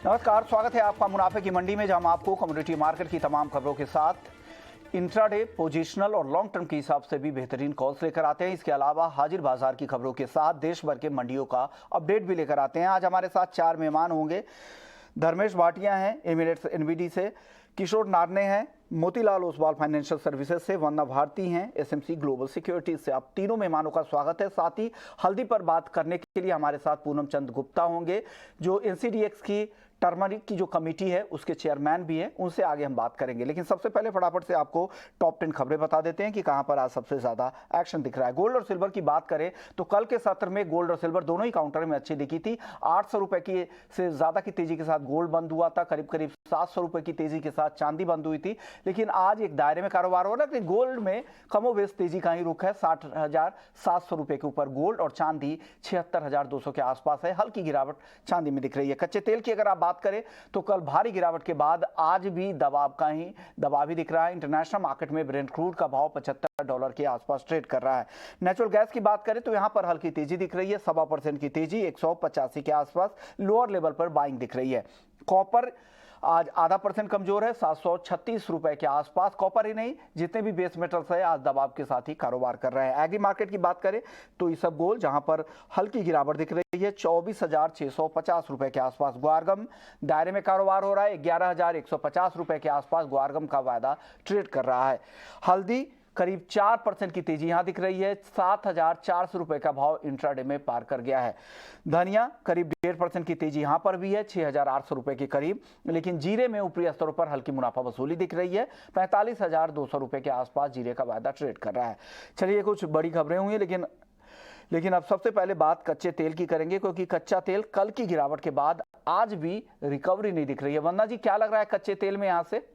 नमस्कार, स्वागत है आपका मुनाफे की मंडी में, जहां हम आपको कमोडिटी मार्केट की तमाम खबरों के साथ इंट्राडे, पोजिशनल और लॉन्ग टर्म के हिसाब से भी बेहतरीन कॉल्स लेकर आते हैं। इसके अलावा हाजिर बाजार की खबरों के साथ देश भर के मंडियों का अपडेट भी लेकर आते हैं। आज हमारे साथ 4 मेहमान होंगे। धर्मेश भाटिया हैं एमिरेट्स एनबीडी से, किशोर नारने हैं मोतीलाल ओसवाल फाइनेंशियल सर्विसेज से, वंदना भारती हैं एसएमसी ग्लोबल सिक्योरिटीज से। आप तीनों मेहमानों का स्वागत है। साथ ही हल्दी पर बात करने के लिए हमारे साथ पूनम चंद गुप्ता होंगे, जो एनसीडीएक्स की टर्मरिक की जो कमेटी है उसके चेयरमैन भी हैं। उनसे आगे हम बात करेंगे, लेकिन सबसे पहले फटाफट से आपको टॉप 10 खबरें बता देते हैं कि कहां पर आज सबसे ज्यादा एक्शन दिख रहा है। गोल्ड और सिल्वर की बात करें तो कल के सत्र में गोल्ड और सिल्वर दोनों ही काउंटर में अच्छी दिखी थी। 800 रुपए की से ज्यादा की तेजी के साथ गोल्ड बंद हुआ था, करीब करीब 700 रुपए की तेजी के साथ चांदी बंद हुई थी। लेकिन आज एक दायरे में कारोबार हो रहा है कि गोल्ड में कमोबेश तेजी का ही रुख है। 60,700 रुपए के ऊपर गोल्ड और चांदी 76,200 के आसपास है। हल्की गिरावट चांदी में दिख रही है। कच्चे तेल की अगर आप बात करें तो कल भारी गिरावट के बाद आज भी दबाव ही दिख रहा है। इंटरनेशनल मार्केट में ब्रेंट क्रूड का भाव $75 के आसपास ट्रेड कर रहा है। नेचुरल गैस की बात करें तो यहां पर हल्की तेजी दिख रही है, 0.25% की तेजी 185 के आसपास लोअर लेवल पर बाइंग दिख रही है। कॉपर आज 0.5% कमजोर है, 736 रुपए के आसपास। कॉपर ही नहीं, जितने भी बेस मेटल्स है आज दबाव के साथ ही कारोबार कर रहे हैं। एग्री मार्केट की बात करें तो इसबगोल जहां पर हल्की गिरावट दिख रही है, 24,650 रुपए के आसपास। ग्वारगम दायरे में कारोबार हो रहा है, 11,150 रुपए के आसपास ग्वारगम का वायदा ट्रेड कर रहा है। हल्दी करीब 4% की तेजी यहां दिख रही है, 7,400 रुपए का भाव इंट्राडे में पार कर गया है। धनिया करीब 1.5% की तेजी यहां पर भी है, 6,800 रुपए के करीब। लेकिन जीरे में ऊपरी स्तरों पर हल्की मुनाफा वसूली दिख रही है, 45,200 रुपए के आसपास जीरे का वायदा ट्रेड कर रहा है। चलिए, कुछ बड़ी खबरें हुई, लेकिन अब सबसे पहले बात कच्चे तेल की करेंगे, क्योंकि कच्चा तेल कल की गिरावट के बाद आज भी रिकवरी नहीं दिख रही है। वंदना जी, क्या लग रहा है कच्चे तेल में यहां से?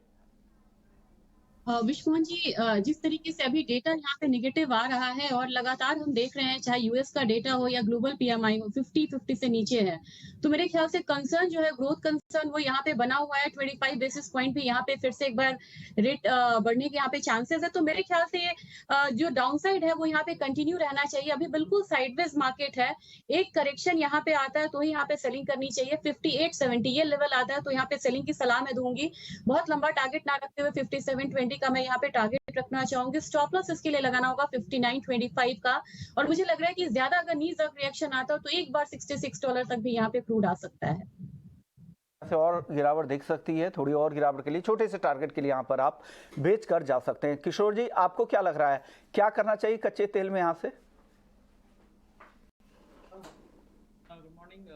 विश्वमोहन जी, जिस तरीके से अभी डेटा यहाँ पे निगेटिव आ रहा है और लगातार हम देख रहे हैं, चाहे यूएस का डेटा हो या ग्लोबल पीएमआई हो, 50 से नीचे है। तो मेरे ख्याल से कंसर्न जो है, ग्रोथ कंसर्न, वो यहाँ पे बना हुआ है। 25 बेसिस पॉइंट भी यहाँ पे फिर से एक बार रेट बढ़ने के यहाँ पे चांसेस है। तो मेरे ख्याल से जो डाउन साइड है वो यहाँ पे कंटिन्यू रहना चाहिए। अभी बिल्कुल साइडवेज मार्केट है। एक करेक्शन यहाँ पे आता है तो ही यहाँ पे सेलिंग करनी चाहिए। 58.70 ये लेवल आता है तो यहाँ पे सेलिंग की सलाह मैं दूंगी। बहुत लंबा टारगेट ना रखते हुए 57.20 का मैं यहाँ पे टारगेट रखना चाहूंगी। स्टॉप लॉस इसके लिए लगाना होगा 59.25 का। और मुझे लग रहा है कि ज्यादा अगर नीज अप रिएक्शन आता हो तो एक बार $66 तक भी यहाँ पे क्रूड आ सकता है। से और गिरावट दिख सकती है। थोड़ी और गिरावट के लिए, छोटे से टारगेट के लिए यहाँ पर आप बेच कर जा सकते हैं। किशोर जी, आपको क्या लग रहा है, क्या करना चाहिए कच्चे तेल में यहाँ से? Good morning.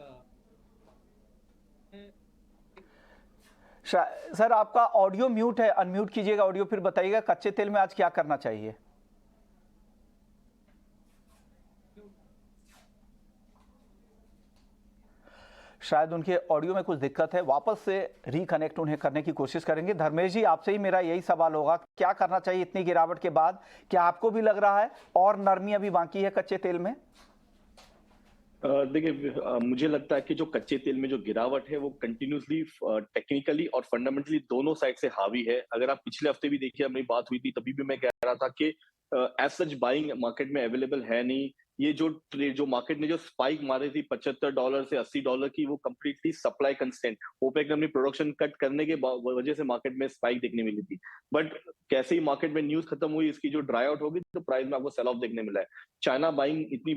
सर, आपका ऑडियो म्यूट है, अनम्यूट कीजिएगा ऑडियो, फिर बताइएगा कच्चे तेल में आज क्या करना चाहिए। शायद उनके ऑडियो में कुछ दिक्कत है, वापस से रिकनेक्ट उन्हें करने की कोशिश करेंगे। धर्मेश जी, आपसे ही मेरा यही सवाल होगा, क्या करना चाहिए इतनी गिरावट के बाद? क्या आपको भी लग रहा है और नरमी अभी बाकी है कच्चे तेल में? देखिए, मुझे लगता है कि जो कच्चे तेल में जो गिरावट है वो कंटिन्यूसली टेक्निकली और फंडामेंटली दोनों साइड से हावी है। अगर आप पिछले हफ्ते भी देखिए, हमारी बात हुई थी, तभी भी मैं कह रहा था कि एज सच बाइंग मार्केट में अवेलेबल है नहीं। ये जो मार्केट ने जो स्पाइक मारी थी $75 से $80 की, वो कंप्लीटली सप्लाई कंस्टेंट, ओपेक ने अपनी प्रोडक्शन कट करने के वजह से मार्केट में स्पाइक देखने मिली थी। बट कैसे ही मार्केट में न्यूज खत्म हुई, इसकी जो ड्राई आउट होगी, तो प्राइस में आपको सेल ऑफ देखने मिला है। चाइना बाइंग इतनी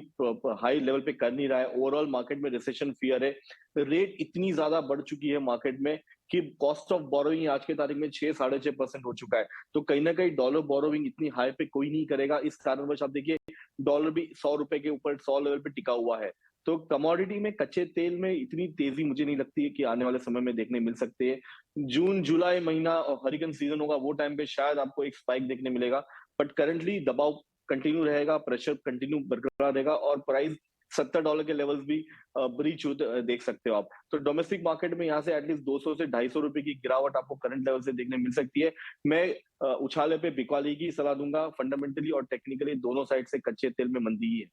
हाई लेवल पे कर नहीं रहा है। ओवरऑल मार्केट में रिसेशन फियर है। रेट इतनी ज्यादा बढ़ चुकी है मार्केट में कि कॉस्ट ऑफ बोरोइंग आज के तारीख में 6-6.5% हो चुका है। तो कहीं ना कहीं डॉलर बोरोइंग इतनी हाई पे कोई नहीं करेगा। इस कारणवश आप देखिए, डॉलर भी 100 रुपए के ऊपर 100 लेवल पे टिका हुआ है। तो कमोडिटी में, कच्चे तेल में इतनी तेजी मुझे नहीं लगती है कि आने वाले समय में देखने मिल सकती है। जून जुलाई महीना और हरिकेन सीजन होगा, वो टाइम पे शायद आपको एक स्पाइक देखने मिलेगा। बट करंटली दबाव कंटिन्यू रहेगा, प्रेशर कंटिन्यू बरकरार रहेगा और प्राइस $70 के लेवल्स भी ब्रीच देख सकते हो आप। तो डोमेस्टिक मार्केट में यहाँ से एटलीस्ट 200 से 250 रुपए की गिरावट आपको करंट लेवल से देखने मिल सकती है। मैं उछाले पे बिकवाली की सलाह दूंगा। फंडामेंटली और टेक्निकली दोनों साइड से कच्चे तेल में मंदी ही है।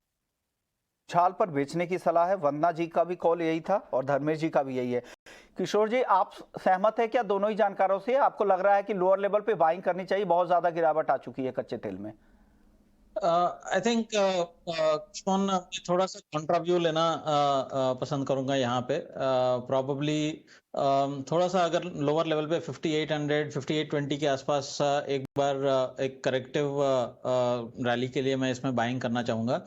छाल पर बेचने की सलाह है। वंदना जी का भी कॉल यही था और धर्मेश जी का भी यही है। किशोर जी, आप सहमत है क्या दोनों ही जानकारों से? आपको लग रहा है कि लोअर लेवल पे बाइंग करनी चाहिए, बहुत ज्यादा गिरावट आ चुकी है कच्चे तेल में? आई थिंक थोड़ा सा कॉन्ट्रा व्यू लेना पसंद करूंगा यहाँ पे। प्रॉब्ली थोड़ा सा अगर लोअर लेवल पे 5800 5820 के आसपास एक बार एक करेक्टिव रैली के लिए मैं इसमें बाइंग करना चाहूंगा।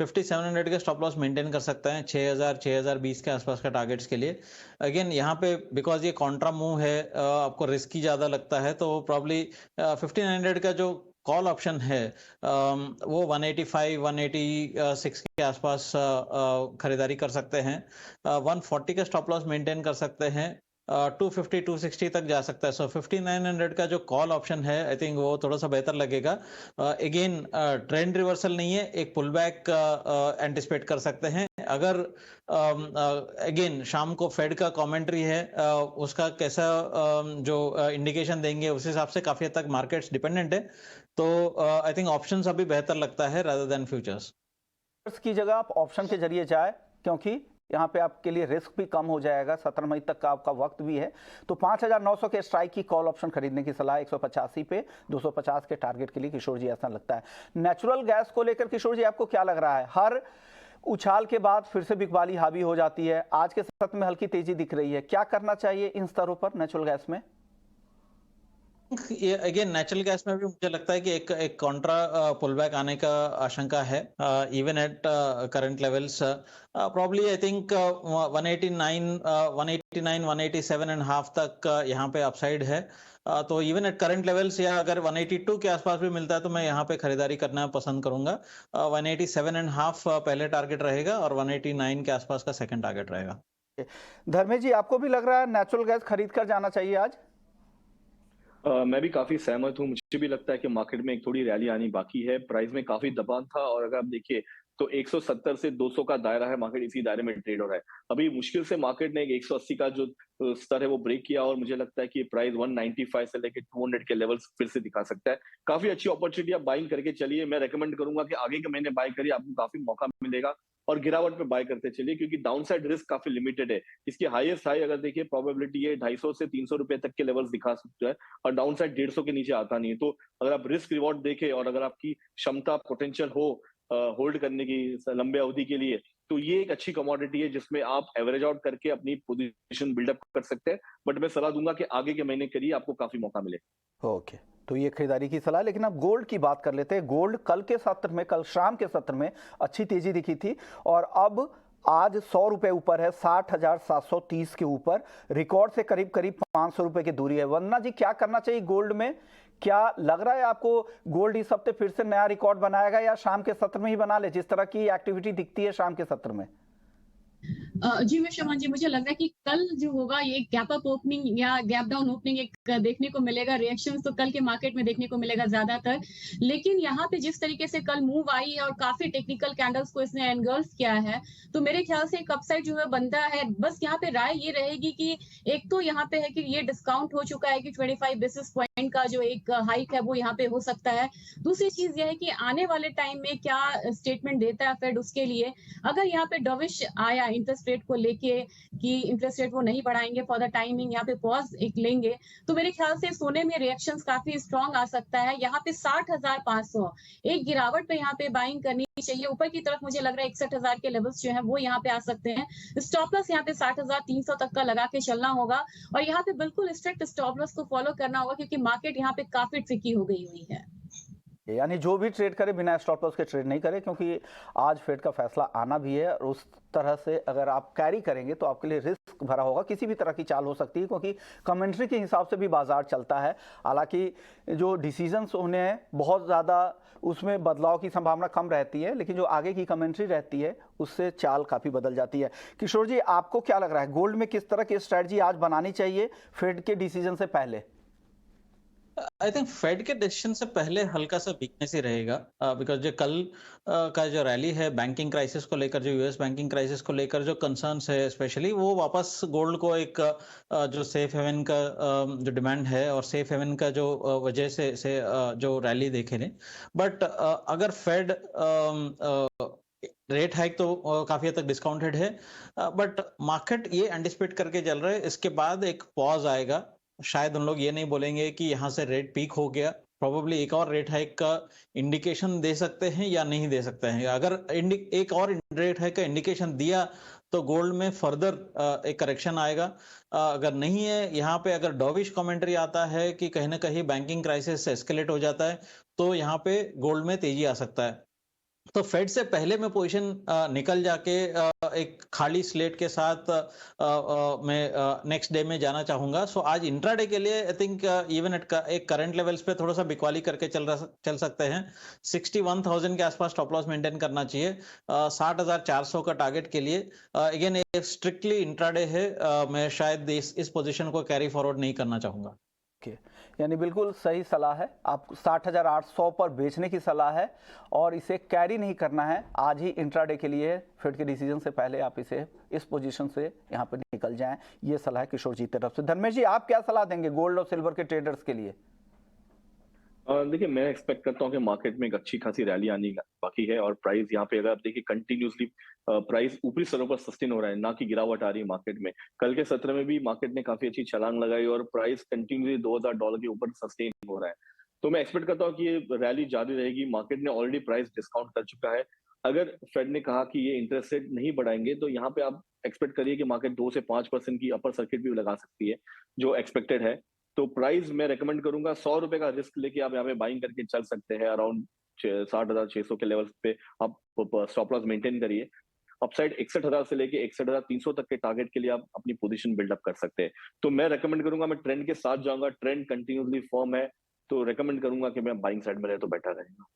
5700 के स्टॉप लॉस मेंटेन कर सकते हैं 6000 6020 के आसपास का टारगेट्स के लिए। अगेन यहाँ पे बिकॉज ये कॉन्ट्रा मूव है, आपको रिस्की ज्यादा लगता है, तो प्रॉब्ली 1500 का जो कॉल ऑप्शन है वो 185 186 के आसपास खरीदारी कर सकते हैं। 140 का स्टॉप लॉस मेंटेन कर सकते हैं। 250 260 तक जा सकता है। सो 5900 का जो कॉल ऑप्शन है आई थिंक वो थोड़ा सा बेहतर लगेगा। अगेन ट्रेंड रिवर्सल नहीं है, एक पुल बैक एंटिसिपेट कर सकते हैं। अगर अगेन शाम को फेड का कमेंट्री है, उसका कैसा जो इंडिकेशन देंगे उस हिसाब से काफी हद तक मार्केट्स डिपेंडेंट है। तो आई थिंक ऑप्शंस अभी बेहतर लगता है रादर देन फ्यूचर्स। की जगह आप ऑप्शन के जरिए जाए, क्योंकि यहाँ पे आपके लिए रिस्क भी कम हो जाएगा। 17 मई तक का आपका वक्त भी है। तो 5900 के स्ट्राइक की कॉल ऑप्शन खरीदने की सलाह 185 पे 250 के टारगेट के लिए किशोर जी ऐसा लगता है। नेचुरल गैस को लेकर किशोर जी आपको क्या लग रहा है? हर उछाल के बाद फिर से बिकवाली हावी हो जाती है, आज के सत्र में हल्की तेजी दिख रही है, क्या करना चाहिए इन स्तरों पर नेचुरल गैस में? ये अगेन नेचुरल गैस में भी मुझे लगता है कि एक कॉन्ट्रा पुल बैक आने का आशंका है even at current levels. Probably I think 189 187 and half तक यहाँ पे अपसाइड है। तो इवन एट करंट लेवल्स या अगर 182 के आसपास भी मिलता है तो मैं यहाँ पे खरीदारी करना पसंद करूंगा। 187 एंड हाफ पहले टारगेट रहेगा और 189 के आसपास का सेकंड टारगेट रहेगा। धर्मेश जी, आपको भी लग रहा है नेचुरल गैस खरीद कर जाना चाहिए आज? मैं भी काफी सहमत हूँ। मुझे भी लगता है कि मार्केट में एक थोड़ी रैली आनी बाकी है। प्राइस में काफी दबाव था और अगर आप देखिए तो 170 से 200 का दायरा है, मार्केट इसी दायरे में ट्रेड हो रहा है। अभी मुश्किल से मार्केट ने 180 का जो स्तर है वो ब्रेक किया और मुझे लगता है कि प्राइस 195 से लेकर 200 के लेवल्स फिर से दिखा सकता है। काफी अच्छी अपॉर्चुनिटी आप बाइंग करके चलिए। मैं रेकमेंड करूंगा कि आगे के महीने बाय करिए, आपको काफी मौका मिलेगा और गिरावट में बाय करते चलिए क्योंकि डाउनसाइड रिस्क काफी लिमिटेड है। इसकी हाईएस्ट हाई अगर देखिए प्रोबेबिलिटी है 250 से 300 रुपए तक के लेवल्स दिखा सकते हैं और डाउनसाइड 150 के नीचे आता नहीं है। तो अगर आप रिस्क रिवॉर्ड देखें और अगर आपकी क्षमता पोटेंशियल हो होल्ड करने की लंबे अवधि के लिए, तो ये एक अच्छी कमोडिटी है जिसमें आप एवरेज आउट करके अपनी पोजीशन बिल्डअप कर सकते हैं। बट मैं सलाह दूंगा कि आगे के महीने करिए, आपको काफी मौका मिले। ओके, तो ये खरीदारी की सलाह। लेकिन अब गोल्ड की बात कर लेते हैं। गोल्ड कल के सत्र में, कल शाम के सत्र में अच्छी तेजी दिखी थी और अब आज 100 रुपए ऊपर है, 60,730 के ऊपर, रिकॉर्ड से करीब करीब 500 रुपए की दूरी है। वंदना जी, क्या करना चाहिए गोल्ड में? क्या लग रहा है आपको गोल्ड इस हफ्ते फिर से नया रिकॉर्ड बनाएगा या शाम के सत्र में ही बना ले, जिस तरह की एक्टिविटी दिखती है शाम के सत्र में? जी मैं शमन जी, मुझे लग रहा है कि कल जो होगा ये गैप अप ओपनिंग या गैप डाउन ओपनिंग एक देखने को मिलेगा। रिएक्शंस तो कल के मार्केट में देखने को मिलेगा ज्यादातर, लेकिन यहाँ पे जिस तरीके से कल मूव आई है और काफी टेक्निकल कैंडल्स को इसने एनगल्फ किया है, तो मेरे ख्याल से एक अपसाइड जो है बनता है। बस यहाँ पे राय ये रहेगी कि एक तो यहाँ पे है कि ये डिस्काउंट हो चुका है कि 25 बेसिस पॉइंट का जो एक हाइक है वो यहाँ पे हो सकता है। दूसरी चीज यह है कि आने वाले टाइम में क्या स्टेटमेंट देता है फेड, उसके लिए अगर यहाँ पे डविश आया इंटरेस्ट रेट को लेके कि इंटरेस्ट रेट वो नहीं बढ़ाएंगे फॉर द टाइमिंग, यहाँ पे पॉज एक लेंगे, तो मेरे ख्याल से सोने में रिएक्शंस काफी स्ट्रॉन्ग आ सकता है। यहाँ पे 60,500 एक गिरावट पे यहाँ पे बाइंग करनी चाहिए। ऊपर की तरफ मुझे लग रहा है 61,000 के लेवल्स जो है वो यहाँ पे आ सकते हैं। स्टॉप लॉस यहाँ पे 60,300 तक का लगा के चलना होगा और यहाँ पे बिल्कुल स्ट्रिक्ट स्टॉप लॉस को फॉलो करना होगा क्योंकि मार्केट यहाँ पे काफी ट्रिकी हो गई हुई है। यानी जो भी ट्रेड करे बिना स्टॉप लॉस के ट्रेड नहीं करे, क्योंकि आज फेड का फैसला आना भी है और उस तरह से अगर आप कैरी करेंगे तो आपके लिए रिस्क भरा होगा। किसी भी तरह की चाल हो सकती है क्योंकि कमेंट्री के हिसाब से भी बाजार चलता है। हालांकि जो डिसीजंस होने हैं बहुत ज़्यादा उसमें बदलाव की संभावना कम रहती है, लेकिन जो आगे की कमेंट्री रहती है उससे चाल काफ़ी बदल जाती है। किशोर जी, आपको क्या लग रहा है गोल्ड में किस तरह की स्ट्रैटेजी आज बनानी चाहिए फेड के डिसीजन से पहले? आई थिंक फेड के डिसीजन से पहले हल्का सा वीकनेस ही रहेगा बिकॉज जो कल का जो रैली है बैंकिंग क्राइसिस को लेकर, जो यूएस बैंकिंग क्राइसिस को लेकर जो कंसर्न्स है स्पेशली, वो वापस गोल्ड को एक जो सेफ हेवन का जो डिमांड है और सेफ हेवन का जो वजह से जो रैली देखे ने। बट अगर फेड रेट हाइक तो काफी हद तक डिस्काउंटेड है, बट मार्केट ये एंटिसिपेट करके चल रहा है इसके बाद एक पॉज आएगा। शायद उन लोग ये नहीं बोलेंगे कि यहाँ से रेट पीक हो गया, प्रोबेबली एक और रेट हाइक का इंडिकेशन दे सकते हैं या नहीं दे सकते हैं। अगर एक और रेट हाइक का इंडिकेशन दिया तो गोल्ड में फर्दर एक करेक्शन आएगा। अगर नहीं है, यहाँ पे अगर डॉविश कमेंट्री आता है कि कहीं ना कहीं बैंकिंग क्राइसिस एस्केलेट हो जाता है तो यहाँ पे गोल्ड में तेजी आ सकता है। तो फेड से पहले मैं पोजीशन निकल जाके एक खाली स्लेट के साथ मैं नेक्स्ट डे में जाना चाहूंगा। सो आज इंट्राडे के लिए आई थिंक इवन एट एक करंट लेवल्स पे थोड़ा सा बिकवाली करके चल सकते हैं। 61,000 के आसपास स्टॉप लॉस मेंटेन करना चाहिए। 60,400 का टारगेट के लिए अगेन एक स्ट्रिक्टली इंट्राडे है। मैं शायद इस पोजीशन को कैरी फॉरवर्ड नहीं करना चाहूंगा। यानी बिल्कुल सही सलाह है, आप 60,800 पर बेचने की सलाह है और इसे कैरी नहीं करना है आज ही इंट्राडे के लिए। फेड के डिसीजन से पहले आप इसे इस पोजीशन से यहाँ पर निकल जाएं, ये सलाह है किशोर जी की तरफ से। धर्मेश जी, आप क्या सलाह देंगे गोल्ड और सिल्वर के ट्रेडर्स के लिए? देखिए, मैं एक्सपेक्ट करता हूँ कि मार्केट में एक अच्छी खासी रैली आनी बाकी है और प्राइस यहाँ पे अगर आप देखिए कंटिन्यूसली प्राइस ऊपरी स्तरों पर सस्टेन हो रहा है, ना कि गिरावट आ रही है मार्केट में। कल के सत्र में भी मार्केट ने काफी अच्छी छलांग लगाई और प्राइस कंटिन्यूसली $2,000 के ऊपर सस्टेन हो रहा है। तो मैं एक्सपेक्ट करता हूँ कि ये रैली जारी रहेगी। मार्केट ने ऑलरेडी प्राइस डिस्काउंट कर चुका है। अगर फेड ने कहा कि ये इंटरेस्ट रेट नहीं बढ़ाएंगे तो यहाँ पे आप एक्सपेक्ट करिए कि मार्केट 2 से 5% की अपर सर्किट भी लगा सकती है, जो एक्सपेक्टेड है। तो प्राइस मैं रेकमेंड करूंगा ₹100 का रिस्क लेके आप यहाँ पे बाइंग करके चल सकते हैं। अराउंड 60,600 के लेवल पे आप स्टॉप लॉस मेंटेन करिए। अपसाइड 61,000 से लेके 61,300 तक के टारगेट के लिए आप अपनी पोजीशन बिल्डअप कर सकते हैं। तो मैं रेकमेंड करूंगा, मैं ट्रेंड के साथ जाऊंगा। ट्रेंड कंटिन्यूसली फॉर्म है तो रेकमेंड करूंगा कि मैं बाइंग साइड में रहे तो बेटर रहेगा।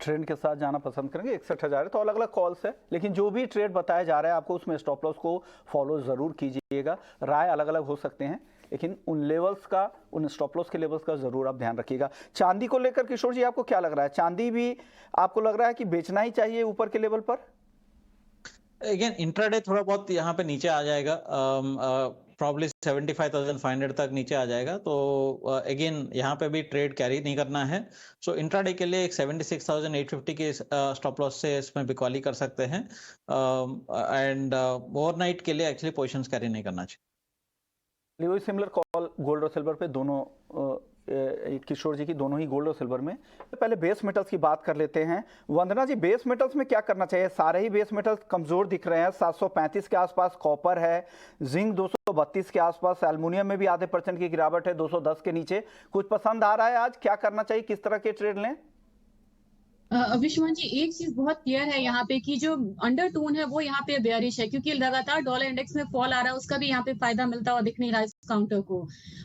ट्रेंड के साथ जाना पसंद करेंगे। 61,000 है तो अलग अलग कॉल्स है, लेकिन जो भी ट्रेड बताया जा रहा है आपको उसमें स्टॉप लॉस को फॉलो जरूर कीजिएगा। राय अलग अलग हो सकते हैं लेकिन उन लेवल्स का, उन स्टॉप लॉस के लेवल्स का जरूर आप ध्यान रखिएगा। चांदी को लेकर किशोर जी आपको क्या लग रहा है? चांदी भी आपको लग रहा है कि बेचना ही चाहिए ऊपर के लेवल पर? अगेन इंट्राडे थोड़ा बहुत यहाँ पे नीचे आ जाएगा, प्रॉब्ली 75,500 तक नीचे आ जाएगा। तो अगेन यहाँ पे भी ट्रेड कैरी नहीं करना है। सो इंट्राडे के लिए एक 76,850 के स्टॉप लॉस से इसमें बिकवाली कर सकते हैं। एंड ओवरनाइट के लिए एक्चुअली पोजीशंस कैरी नहीं करना चाहिए। वही सिमिलर कॉल गोल्ड और सिल्वर पे दोनों, किशोर जी की दोनों ही गोल्ड और सिल्वर में। पहले बेस मेटल्स की बात कर लेते हैं। वंदना जी, बेस मेटल्स में क्या करना चाहिए? सारे ही बेस मेटल्स कमजोर दिख रहे हैं। 735 के आसपास कॉपर है, जिंक 232 के आसपास, एल्युमिनियम में भी आधे % की गिरावट है, 210 के नीचे। कुछ पसंद आ रहा है आज? क्या करना चाहिए, किस तरह के ट्रेड लें? विश्वनाथ जी, एक चीज बहुत क्लियर है यहाँ पे कि जो अंडरटोन है वो यहाँ पे बेयरिश है, क्योंकि लगातार डॉलर इंडेक्स में फॉल आ रहा है, उसका भी यहाँ पे फायदा मिलता हुआ दिख नहीं रहा है इस काउंटर को।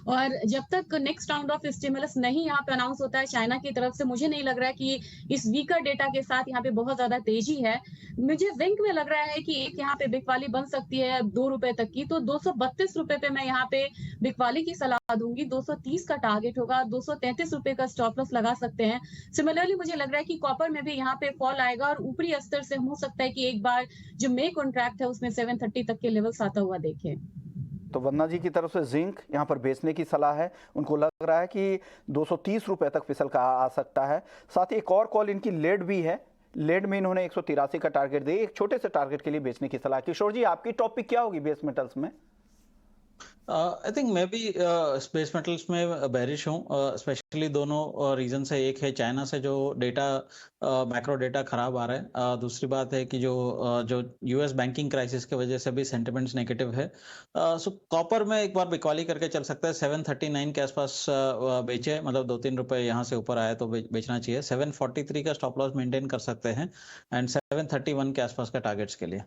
और जब तक नेक्स्ट राउंड ऑफ स्टिमुलस नहीं यहाँ पे अनाउंस होता है चाइना की तरफ से, मुझे नहीं लग रहा है कि इस वीकर डेटा के साथ यहाँ पे बहुत ज्यादा तेजी है। मुझे जिंक में लग रहा है कि एक यहाँ पे बिकवाली बन सकती है ₹2 तक की, तो ₹232 पे मैं यहाँ पे बिकवाली की सलाह दूंगी। 230 का टारगेट होगा, ₹233 का स्टॉप लॉस लगा सकते हैं। सिमिलरली मुझे लग रहा है कि कॉपर में भी यहाँ पे फॉल आएगा और ऊपरी स्तर से हो सकता है कि एक बार जो मे कॉन्ट्रैक्ट है उसमें 730 तक के लेवल्स आता हुआ देखें। तो वंदना जी की तरफ से जिंक यहाँ पर बेचने की सलाह है। उनको लग रहा है कि ₹230 तक फिसल का आ सकता है। साथ ही एक और कॉल इनकी लेड भी है। लेड में इन्होंने 183 का टारगेट दिया, एक छोटे से टारगेट के लिए बेचने की सलाह। किशोर जी, आपकी टॉपिक क्या होगी बेस मेटल्स में? आई थिंक मैं भी स्पेस मेटल्स में बेरिश हूँ, स्पेशली दोनों रीजन से। एक है चाइना से जो डेटा, मैक्रो डेटा खराब आ रहा है। दूसरी बात है कि जो यूएस बैंकिंग क्राइसिस की वजह से भी सेंटिमेंट्स नेगेटिव है। सो कॉपर में एक बार बिकवाली करके चल सकता है। 739 के आसपास बेचे, मतलब ₹2-3 यहाँ से ऊपर आया तो बेचना चाहिए। 743 का स्टॉप लॉस मेंटेन कर सकते हैं एंड 731 के आसपास का टारगेट्स के लिए।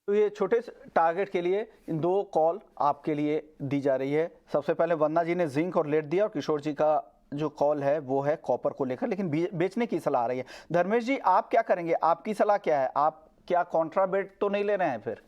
तो ये छोटे टारगेट के लिए इन दो कॉल आपके लिए दी जा रही है। सबसे पहले वंदना जी ने जिंक और लेड दिया और किशोर जी का जो कॉल है वो है कॉपर को लेकर, लेकिन बेचने की सलाह आ रही है। धर्मेश जी, आप क्या करेंगे? आपकी सलाह क्या है? आप क्या कॉन्ट्राबेट तो नहीं ले रहे हैं फिर?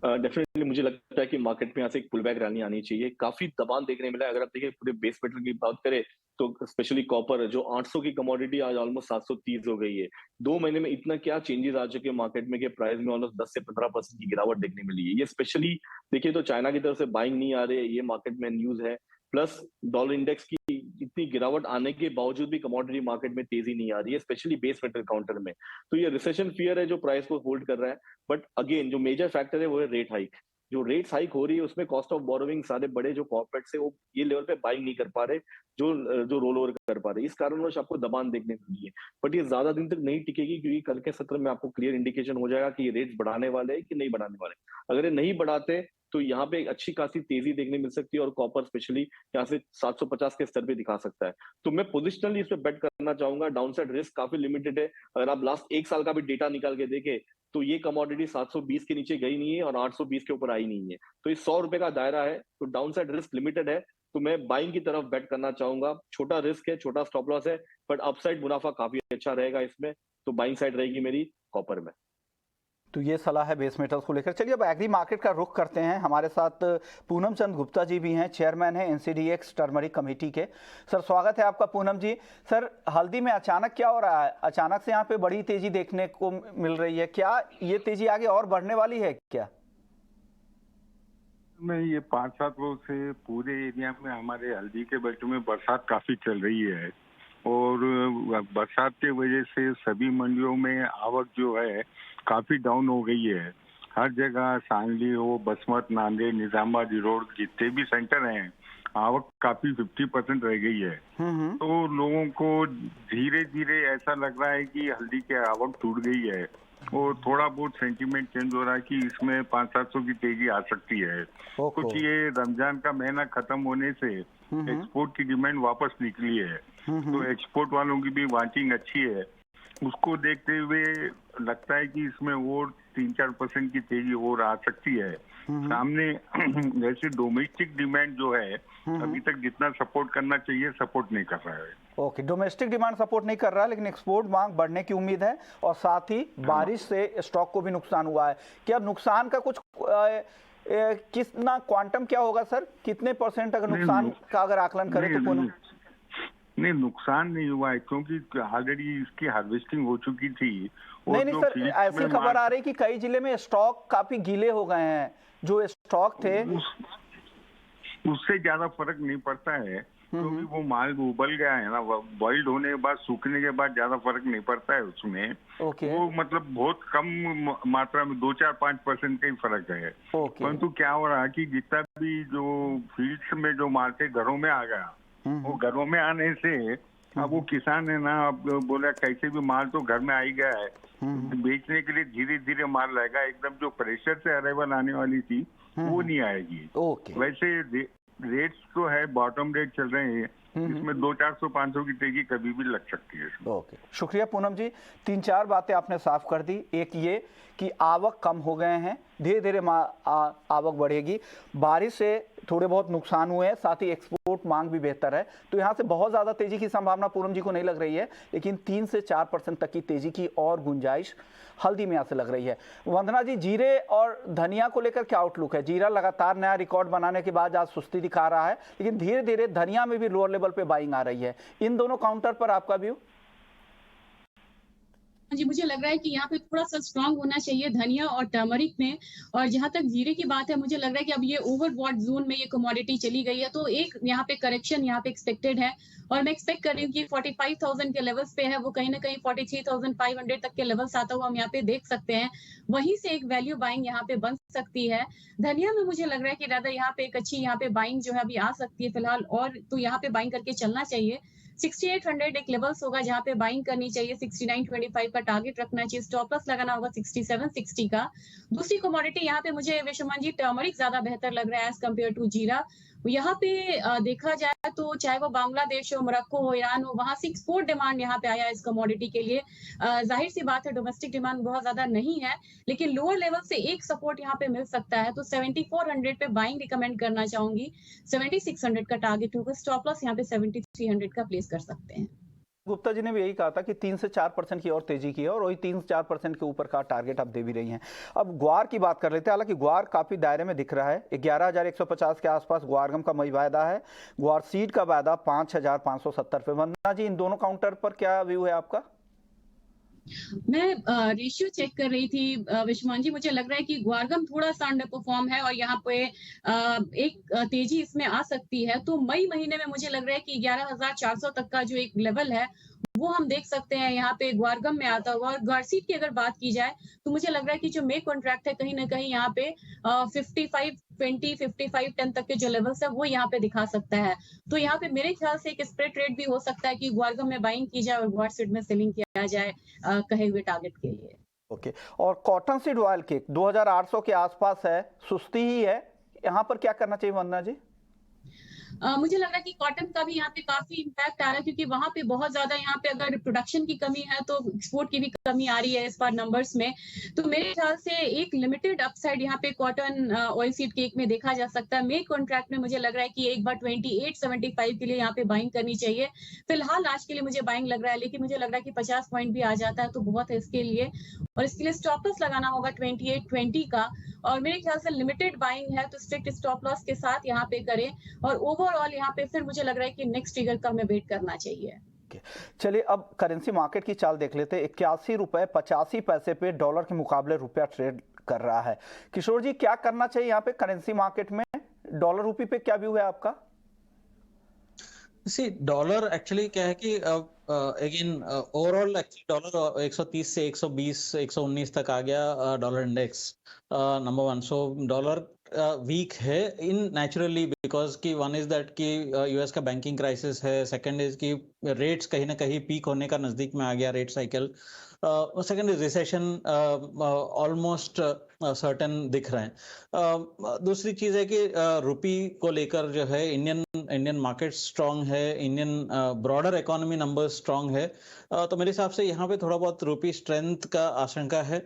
डेफिनेटली मुझे लगता है कि मार्केट में यहाँ से एक पुल बैक रैली आनी चाहिए। काफी दबाव देखने मिला है। अगर आप देखिए पूरे बेस मेटल की बात करें तो स्पेशली कॉपर जो 800 की कमोडिटी आज ऑलमोस्ट 730 हो गई है। 2 महीने में इतना क्या चेंजेस आ चुके हैं मार्केट में कि प्राइस में ऑलमोस्ट 10 से 15% की गिरावट देखने मिली है। ये स्पेशली देखिए तो चाइना की तरफ से बाइंग नहीं आ रही है, ये मार्केट में न्यूज है। प्लस डॉलर इंडेक्स की इतनी गिरावट आने के बावजूद भी कमोडिटी मार्केट में तेजी नहीं आ रही है, स्पेशली बेस मेटल काउंटर में। तो ये रिसेशन फियर है जो प्राइस को होल्ड कर रहा है। बट अगेन जो मेजर फैक्टर है वो है रेट हाइक। जो रेट्स हाइक हो रही है उसमें कॉस्ट ऑफ बोरोविंग सारे बड़े जो कॉर्पोरेट्स है वो ये लेवल पे बाइंग नहीं कर पा रहे, जो रोल ओवर कर पा रहे। इस कारणवश आपको दबान देखने को मिली है, बट ये ज्यादा दिन तक नहीं टिकेगी, क्योंकि कल के सत्र में आपको क्लियर इंडिकेशन हो जाएगा कि ये रेट्स बढ़ाने वाले हैं कि नहीं बढ़ाने वाले। अगर ये नहीं बढ़ाते तो यहाँ पे एक अच्छी खासी तेजी देखने मिल सकती है, और कॉपर स्पेशली यहाँ से 750 के स्तर पे दिखा सकता है। तो मैं पोजिशनली इस पे बेट करना चाहूंगा। डाउनसाइड रिस्क काफी लिमिटेड है। अगर आप लास्ट एक साल का भी डेटा निकाल के देखें तो ये कमोडिटी 720 के नीचे गई नहीं है और 820 के ऊपर आई नहीं है। तो ये 100 रुपए का दायरा है, तो डाउनसाइड रिस्क लिमिटेड है। तो मैं बाइंग की तरफ बेट करना चाहूंगा। छोटा रिस्क है, छोटा स्टॉप लॉस है, बट अपसाइड मुनाफा काफी अच्छा रहेगा इसमें। तो बाइंग साइड रहेगी मेरी कॉपर में। तो ये सलाह है बेस मेटल्स को लेकर। चलिए अब एग्री मार्केट का रुख करते हैं। हमारे साथ पूनम चंद गुप्ता जी भी हैं, चेयरमैन हैं एनसीडीएक्स टर्मरिक कमेटी के। सर स्वागत है आपका पूनम जी। सर हल्दी में अचानक क्या हो रहा है? अचानक से यहाँ पे बड़ी तेजी देखने को मिल रही है, क्या ये तेजी आगे और बढ़ने वाली है क्या? में ये 5-7 रोज से पूरे एरिया में हमारे हल्दी के बेल्ट में बरसात काफी चल रही है, और बरसात के वजह से सभी मंडियों में आवक जो है काफी डाउन हो गई है। हर जगह सांगली हो, बसमत, नांदेड़, निजामाबाद रोड, जितने भी सेंटर हैं आवक काफी 50% रह गई है। तो लोगों को धीरे धीरे ऐसा लग रहा है कि हल्दी की आवक टूट गई है, और थोड़ा बहुत सेंटीमेंट चेंज हो रहा है कि इसमें 500-700 की तेजी आ सकती है। कुछ ये रमजान का महीना खत्म होने से एक्सपोर्ट की डिमांड वापस निकली है, तो एक्सपोर्ट वालों की भी वांटिंग अच्छी है। उसको देखते हुए लगता है कि इसमें और 3-4% की तेजी और आ सकती है। सामने जैसे डोमेस्टिक डिमांड जो है अभी तक जितना सपोर्ट करना चाहिए सपोर्ट नहीं कर रहा है। ओके, डोमेस्टिक डिमांड सपोर्ट नहीं कर रहा है, लेकिन एक्सपोर्ट मांग बढ़ने की उम्मीद है, और साथ ही बारिश से स्टॉक को भी नुकसान हुआ है। क्या नुकसान का कुछ कितना क्वांटम क्या होगा सर? कितने % अगर नुकसान का अगर आकलन करें तो? नहीं, नुकसान नहीं हुआ है, क्योंकि ऑलरेडी इसकी हार्वेस्टिंग हो चुकी थी। नहीं सर, ऐसी खबर आ रही कि कई जिले में स्टॉक काफी गीले हो गए हैं, जो स्टॉक थे उससे ज्यादा फर्क नहीं पड़ता है, क्योंकि वो माल उबल गया है ना, बॉइल्ड होने के बाद सूखने के बाद ज्यादा फर्क नहीं पड़ता है उसमें। वो मतलब बहुत कम मात्रा में 2-4-5% का ही फर्क है। परंतु क्या हो रहा है कि जितना भी जो फील्ड्स में जो माल थे घरों में आ गया, वो घरों में आने से अब वो किसान है ना, अब बोला कैसे भी माल तो घर में आ ही गया है, बेचने के लिए धीरे धीरे माल लाएगा। एकदम जो प्रेशर से अराइवल आने वाली थी वो नहीं आएगी। वैसे रेट्स तो है, बॉटम रेट चल रहे हैं, इसमें 200-400-500 की तेजी कभी भी लग सकती है। ओके, शुक्रिया पूनम जी। 3-4 बातें आपने साफ कर दी। एक ये कि आवक कम हो गए हैं, धीरे धीरे आवक बढ़ेगी, बारिश से थोड़े बहुत नुकसान हुए हैं, साथ ही एक्सपोर्ट मांग भी बेहतर है, तो यहाँ से बहुत ज़्यादा तेजी की संभावना पूनम जी को नहीं लग रही है, लेकिन 3 से 4% तक की तेजी की और गुंजाइश हल्दी में यहाँ से लग रही है। वंदना जी, जीरे और धनिया को लेकर क्या आउटलुक है? जीरा लगातार नया रिकॉर्ड बनाने के बाद आज सुस्ती दिखा रहा है, लेकिन धीरे धीरे धनिया में भी लोअर लेवल पे बाइंग आ रही है। इन दोनों काउंटर पर आपका व्यू? जी, मुझे लग रहा है कि यहाँ पे थोड़ा सा स्ट्रांग होना चाहिए धनिया और टर्मरिक में। और जहां तक जीरे की बात है, मुझे लग रहा है कि अब ये ओवरबॉट जोन में ये कमोडिटी चली गई है, तो एक यहाँ पे करेक्शन यहाँ पे एक्सपेक्टेड है, और मैं एक्सपेक्ट कर रही हूँ कि 45,000 के लेवल्स पे है, वो कहीं ना कहीं 43,500 तक के लेवल्स आता हुआ हम यहाँ पे देख सकते हैं। वहीं से एक वैल्यू बाइंग यहाँ पे बन सकती है। धनिया में मुझे लग रहा है कि ज्यादा यहाँ पे एक अच्छी यहाँ पे बाइंग जो है अभी आ सकती है फिलहाल, और तो यहाँ पे बाइंग करके चलना चाहिए। 6800 एक लेवल्स होगा जहां पे बाइंग करनी चाहिए। 6925 का टारगेट रखना चाहिए। स्टॉप लॉस लगाना होगा 6760 का। दूसरी कमोडिटी यहाँ पे मुझे विश्वमान जी टर्मरिक ज्यादा बेहतर लग रहा है एज कम्पेयर टू जीरा। यहाँ पे देखा जाए तो चाहे वो बांग्लादेश हो, मोरक्को हो, ईरान हो, वहां से एक्सपोर्ट डिमांड यहाँ पे आया इस कमोडिटी के लिए। जाहिर सी बात है डोमेस्टिक डिमांड बहुत ज्यादा नहीं है, लेकिन लोअर लेवल से एक सपोर्ट यहाँ पे मिल सकता है, तो 7400 पे बाइंग रिकमेंड करना चाहूंगी। 7600 का टारगेट होगा। स्टॉप लॉस यहाँ पे 7300 का प्लेस कर सकते हैं। गुप्ता जी ने भी यही कहा था कि 3 से 4% की और तेजी की है, और वही 3 से 4% के ऊपर का टारगेट आप दे भी रही हैं। अब ग्वार की बात कर लेते हैं। हालांकि ग्वार काफी दायरे में दिख रहा है, 11,150 के आसपास ग्वारगम का मई वायदा है, ग्वार सीड का वायदा 5,570 पे। वंदना जी, इन दोनों काउंटर पर क्या व्यू है आपका? मैं रेशियो चेक कर रही थी विश्वमान जी, मुझे लग रहा है कि ग्वारगम थोड़ा सा अंडर परफॉर्म है और यहाँ पे एक तेजी इसमें आ सकती है। तो मई महीने में मुझे लग रहा है कि 11,400 तक का जो एक लेवल है वो हम देख सकते हैं यहाँ पे ग्वारगम में आता हुआ। और ग्वारसीट की अगर बात की जाए तो मुझे लग रहा है कि जो मे कॉन्ट्रैक्ट है कहीं ना कहीं यहाँ पे 55.20 55.10 तक के जो लेवल्स है वो यहाँ पे दिखा सकता है। तो यहाँ पे मेरे ख्याल से एक स्प्रेड ट्रेड भी हो सकता है कि ग्वारगम में बाइंग की जाए और ग्वारसीट में सेलिंग किया जाए कहे हुए टारगेट के लिए। ओके। और कॉटन सीड ऑयल के 2800 के आसपास है, सुस्ती ही है, यहाँ पर क्या करना चाहिए वंदना जी? मुझे लग रहा है कि कॉटन का भी यहाँ पे काफी इम्पैक्ट आ रहा है, क्योंकि वहां पे बहुत ज्यादा यहाँ पे अगर प्रोडक्शन की कमी है तो एक्सपोर्ट की भी कमी आ रही है इस बार नंबर्स में। तो मेरे ख्याल से एक लिमिटेड अपसाइड यहाँ पे कॉटन ऑयल सीड केक में देखा जा सकता है। मे कॉन्ट्रैक्ट में मुझे लग रहा है कि एक बार 2875 के लिए यहाँ पे बाइंग करनी चाहिए। फिलहाल आज के लिए मुझे बाइंग लग रहा है, लेकिन मुझे लग रहा है कि 50 पॉइंट भी आ जाता है तो बहुत है इसके लिए, और इसके लिए स्टॉप लॉस लगाना होगा 2820 का। और मेरे ख्याल से लिमिटेड बाइंग है तो स्ट्रिक्ट स्टॉप लॉस के साथ यहाँ पे करें, और ओवरऑल यहाँ पे फिर मुझे लग रहा है कि नेक्स्ट ट्रिगर का हमें वेट करना चाहिए। चलिए अब करेंसी मार्केट की चाल देख लेते हैं। 81 रुपए 85 पैसे पे डॉलर के मुकाबले रुपया ट्रेड कर रहा है। किशोर जी, क्या करना चाहिए यहाँ पे करेंसी मार्केट में? डॉलर रुपये पे क्या व्यू है आपका? सी डॉलर एक्चुअली क्या है कि अगेन ओवरऑल एक्चुअली डॉलर 130 से 120 119 तक आ गया डॉलर इंडेक्स नंबर वन। सो डॉलर वीक है इन नेचुरली बिकॉज कि वन इज दैट कि यूएस का बैंकिंग क्राइसिस है, सेकंड इज कि रेट्स कहीं ना कहीं पीक होने का नजदीक में आ गया rate cycle, second is recession almost certain दिख रहे हैं। दूसरी चीज है कि रुपी को लेकर जो है इंडियन मार्केट स्ट्रांग है, Indian broader economy number strong है। तो मेरे हिसाब से यहाँ पे थोड़ा बहुत रुपी स्ट्रेंथ का आशंका है।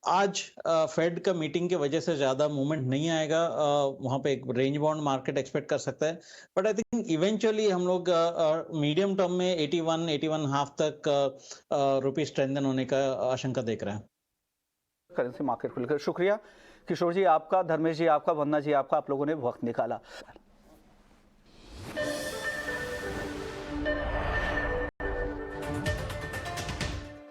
आज फेड का मीटिंग की वजह से ज्यादा मूवमेंट नहीं आएगा, वहां पे एक रेंज बाउंड मार्केट एक्सपेक्ट कर सकता है। बट आई थिंक इवेंचुअली हम लोग मीडियम टर्म में 81 हाफ तक रुपी स्ट्रेंथन होने का आशंका देख रहे हैं। करेंसी मार्केट को लेकर शुक्रिया किशोर जी आपका, धर्मेश जी आपका, वंदना जी आपका, आप लोगों ने वक्त निकाला।